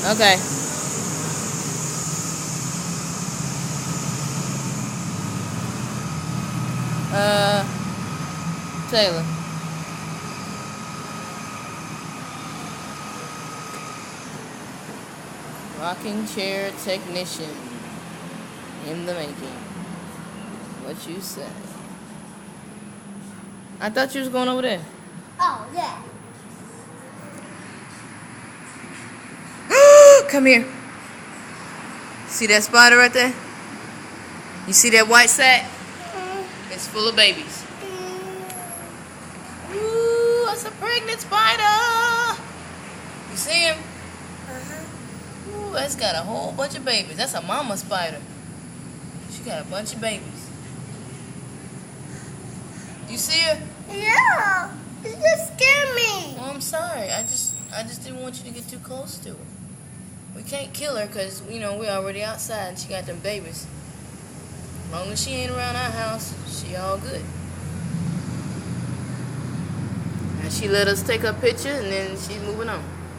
Okay. Taylor. Rocking chair technician in the making. What you say? I thought you was going over there. Oh, yeah. Come here. See that spider right there? You see that white sack? It's full of babies. Ooh, that's a pregnant spider. You see him? Ooh, that's got a whole bunch of babies. That's a mama spider. She got a bunch of babies. You see her? Yeah. It just scared me. Oh, I'm sorry. I just didn't want you to get too close to her. We can't kill her because, we're already outside and she got them babies. As long as she ain't around our house, she all good. And she let us take her picture and then she's moving on.